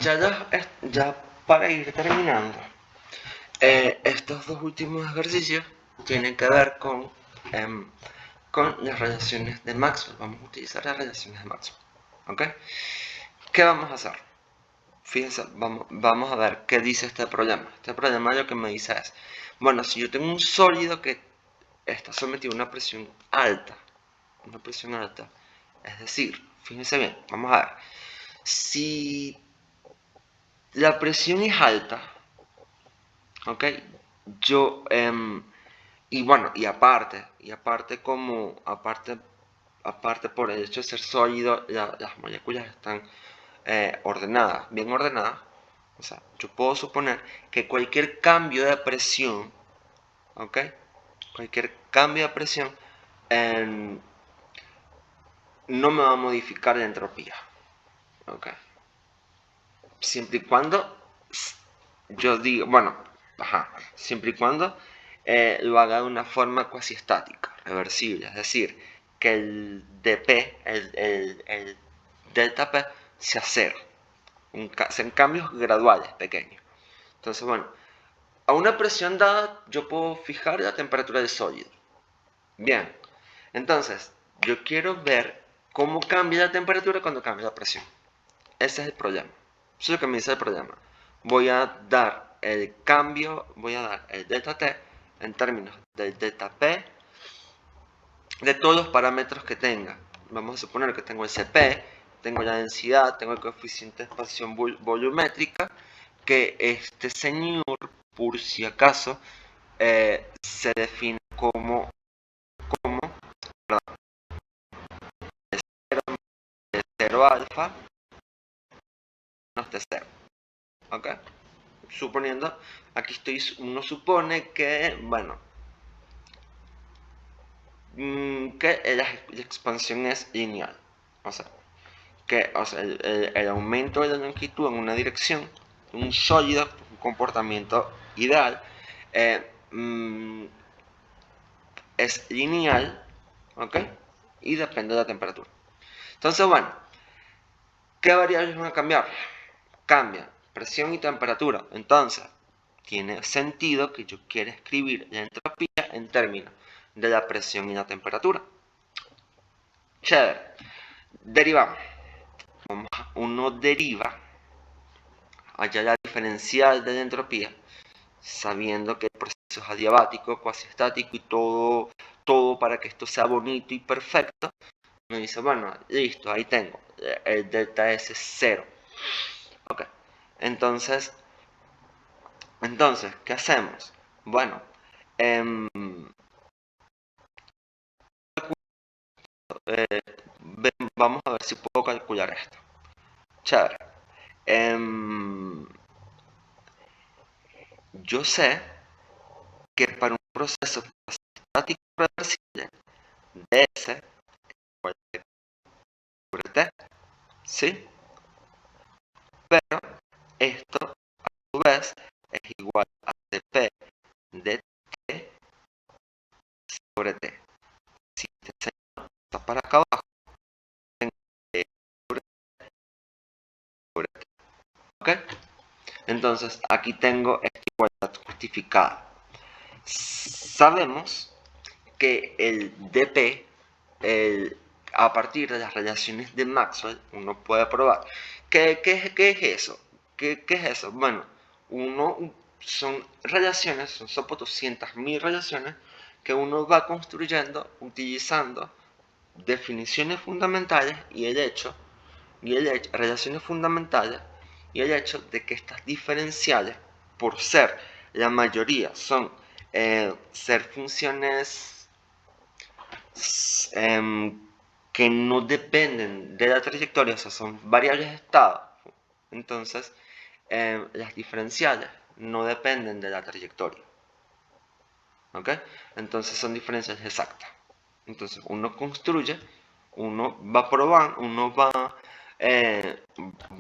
ya para ir terminando, estos dos últimos ejercicios tienen que ver con las relaciones de Maxwell. Vamos a utilizar las relaciones de Maxwell. ¿Ok? ¿Qué vamos a hacer? Fíjense, vamos a ver qué dice este problema. Este problema lo que me dice es, bueno, si yo tengo un sólido que está sometido a una presión alta, es decir, fíjense bien, vamos a ver, si la presión es alta, ¿ok? Yo, y bueno, aparte por el hecho de ser sólido, las moléculas están ordenadas, bien ordenadas. O sea, yo puedo suponer que cualquier cambio de presión, ¿ok? Cualquier cambio de presión no me va a modificar la entropía, ¿ok? Siempre y cuando yo digo, bueno, siempre y cuando lo haga de una forma cuasi estática, reversible, es decir, que el dp, el delta P sea cero, sean cambios graduales, pequeños. Entonces, bueno, a una presión dada yo puedo fijar la temperatura del sólido. Bien, entonces yo quiero ver cómo cambia la temperatura cuando cambia la presión. Ese es el problema. Eso es lo que me dice el problema. Voy a dar el delta T en términos del delta P de todos los parámetros que tenga. Vamos a suponer que tengo el CP, tengo la densidad, tengo el coeficiente de expansión volumétrica, que este señor, por si acaso, se define como perdón, 0 alfa menos T0. ¿Ok? Suponiendo, aquí uno supone que, bueno, que la expansión es lineal. O sea, que el aumento de la longitud en una dirección, un sólido, un comportamiento ideal, es lineal, ¿ok? Y depende de la temperatura. Entonces, bueno, ¿qué variables van a cambiar? Cambia presión y temperatura. Entonces, tiene sentido que yo quiera escribir la entropía en términos de la presión y la temperatura. Chévere. Derivamos. Uno deriva allá la diferencial de la entropía, sabiendo que el proceso es adiabático, cuasi estático y todo para que esto sea bonito y perfecto. Me dice, bueno, listo, ahí tengo. El delta S es 0. Ok. Entonces, ¿qué hacemos? Bueno, vamos a ver si puedo calcular esto. Chévere. Yo sé que para un proceso estático reversible, ds igual a sobre t, ¿sí? Pero esto a su vez es igual a dp de t sobre t. Si este señor está para acá abajo, tengo t sobre t. ¿Ok? Entonces aquí tengo esta igualdad justificada. Sabemos que el dp, a partir de las relaciones de Maxwell, uno puede probar. ¿Qué es eso? ¿Qué es eso? Bueno, son relaciones, son 200.000 relaciones que uno va construyendo utilizando definiciones fundamentales relaciones fundamentales y el hecho de que estas diferenciales, por ser la mayoría, son ser funciones que no dependen de la trayectoria, o sea, son variables de estado. Entonces, las diferenciales no dependen de la trayectoria. ¿Ok? Entonces son diferenciales exactas. Entonces uno construye, uno va probando, va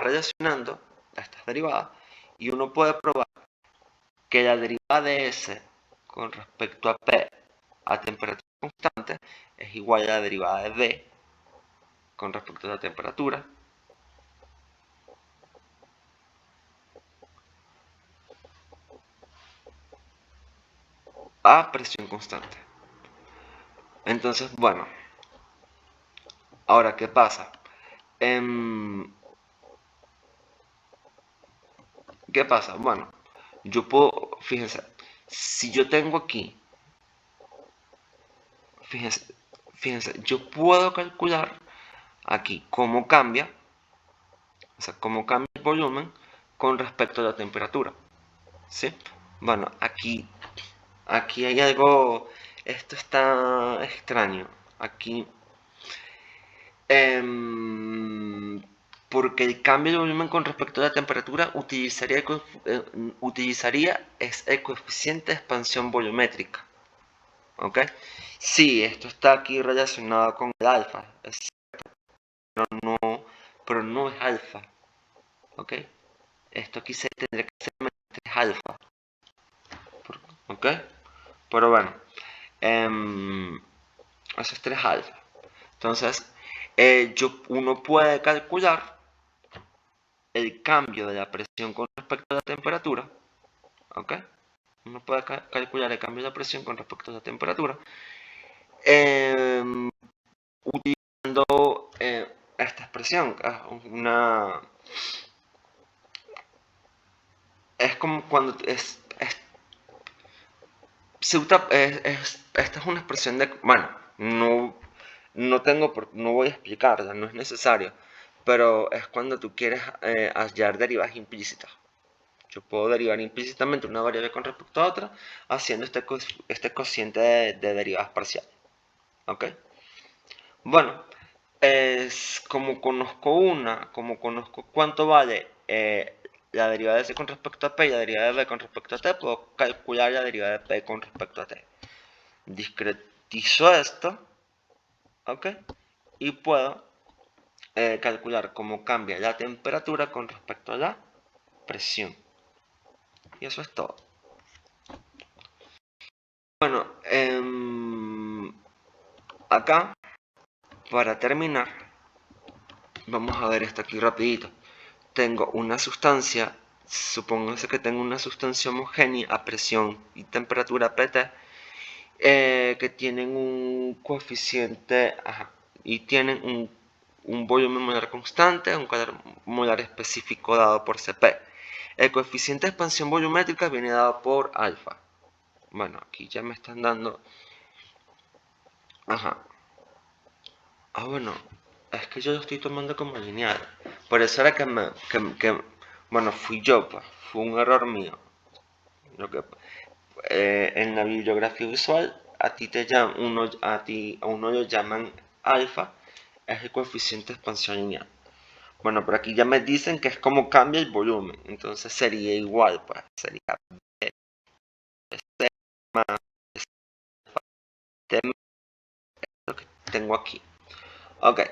relacionando estas derivadas y uno puede probar que la derivada de S con respecto a P a temperatura constante es igual a la derivada de D con respecto a la temperatura a presión constante. Entonces, bueno, ahora, ¿qué pasa? ¿Qué pasa? Bueno, yo puedo, fíjense, si yo tengo aquí, fíjense, yo puedo calcular aquí cómo cambia, o sea, cómo cambia el volumen con respecto a la temperatura, ¿sí? Bueno, aquí hay algo, esto está extraño, aquí, porque el cambio de volumen con respecto a la temperatura utilizaría es el coeficiente de expansión volumétrica, ¿ok? Sí, esto está aquí relacionado con el alfa, pero no es alfa, ¿ok? Esto aquí se tendría que ser es alfa, ¿ok? Pero bueno, eso es 3 alfa. Entonces, uno puede calcular el cambio de la presión con respecto a la temperatura, ¿ok? Uno puede calcular el cambio de la presión con respecto a la temperatura, utilizando esta expresión, es como cuando esta es una expresión de, bueno, no voy a explicarla, no es necesario, pero es cuando tú quieres hallar derivadas implícitas. Yo puedo derivar implícitamente una variable con respecto a otra haciendo este cociente de derivadas parciales. ¿Ok? Bueno, como conozco cuánto vale la derivada de c con respecto a p y la derivada de b con respecto a t, puedo calcular la derivada de p con respecto a t. Discretizo esto, ¿ok? Y puedo calcular cómo cambia la temperatura con respecto a la presión. Y eso es todo. Bueno, acá, para terminar, vamos a ver esto aquí rapidito. Tengo una sustancia, supóngase que tengo una sustancia homogénea a presión y temperatura PT, que tienen un coeficiente, y tienen un volumen molar constante, un calor molar específico dado por Cp. El coeficiente de expansión volumétrica viene dado por alfa. Bueno, aquí ya me están dando... bueno, es que yo lo estoy tomando como lineal. Por eso era bueno, fui yo, pues, fue un error mío. En la bibliografía visual, a uno lo llaman alfa, es el coeficiente de expansión lineal. Bueno, pero aquí ya me dicen que es como cambia el volumen, entonces sería igual, pues, sería B más T lo que tengo aquí. Ok,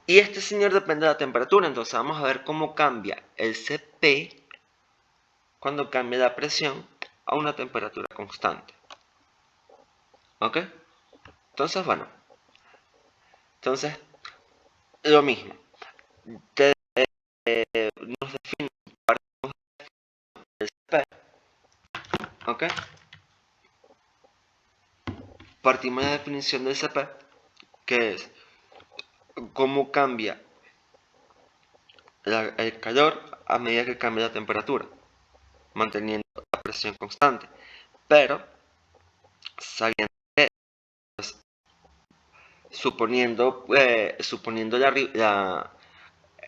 y este señor depende de la temperatura, entonces vamos a ver cómo cambia el Cp cuando cambia la presión a una temperatura constante. ¿Ok? Entonces, bueno. Entonces, lo mismo. Nos define el Cp. ¿Ok? Partimos de la definición del Cp, que es cómo cambia el calor a medida que cambia la temperatura, manteniendo la presión constante. Pero, sabiendo que, pues, suponiendo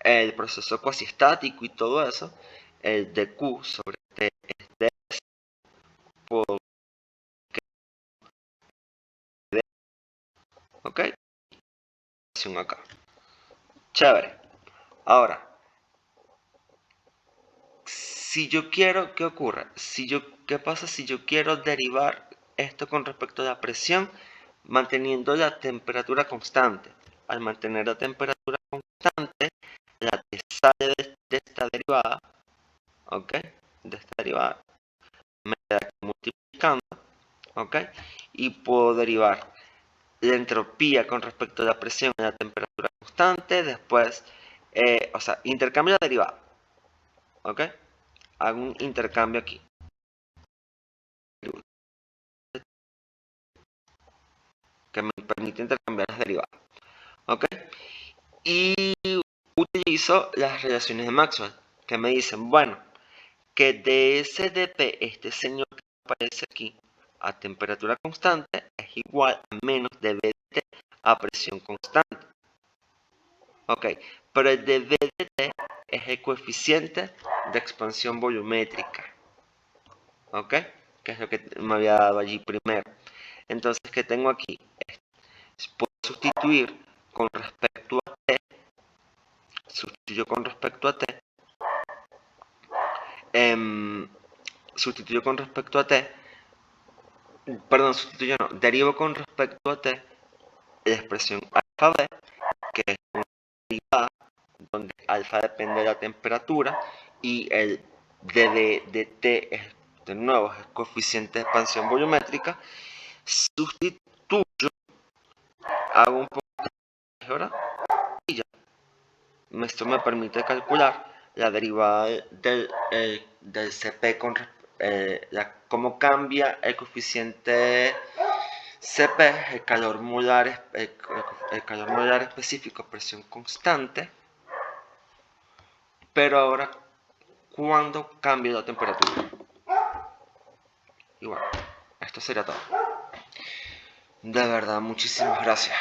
el proceso cuasi estático y todo eso, el dQ sobre T es ds por d, ¿ok? Acá. Chévere. Ahora, si yo quiero, ¿qué ocurre? ¿Qué pasa si yo quiero derivar esto con respecto a la presión manteniendo la temperatura constante? Al mantener la temperatura constante, la que sale de esta derivada, ¿ok? De esta derivada, me da aquí multiplicando, ¿ok? Y puedo derivar la entropía con respecto a la presión y la temperatura constante, después, o sea, intercambio la derivada, ¿ok? Hago un intercambio aquí. permite intercambiar las derivadas. ¿Ok? Y utilizo las relaciones de Maxwell, que me dicen, bueno, que ds de P, este señor que aparece aquí, a temperatura constante, es igual a menos dB de T a presión constante. Ok, pero el dB de T es el coeficiente de expansión volumétrica. Ok, que es lo que me había dado allí primero. Entonces, ¿qué tengo aquí? Puedo sustituir con respecto a T, sustituyo con respecto a T, sustituyo con respecto a T, perdón, sustituyo no, derivo con respecto a T la expresión alfa B, que es una derivada donde alfa depende de la temperatura y el dB de T es, de nuevo, es el coeficiente de expansión volumétrica. Sustituyo, hago un poco de álgebra y ya. Esto me permite calcular la derivada del Cp con cómo cambia el coeficiente Cp, el calor molar específico a presión constante, pero ahora cuando cambia la temperatura. Y bueno, esto será todo. De verdad, muchísimas gracias.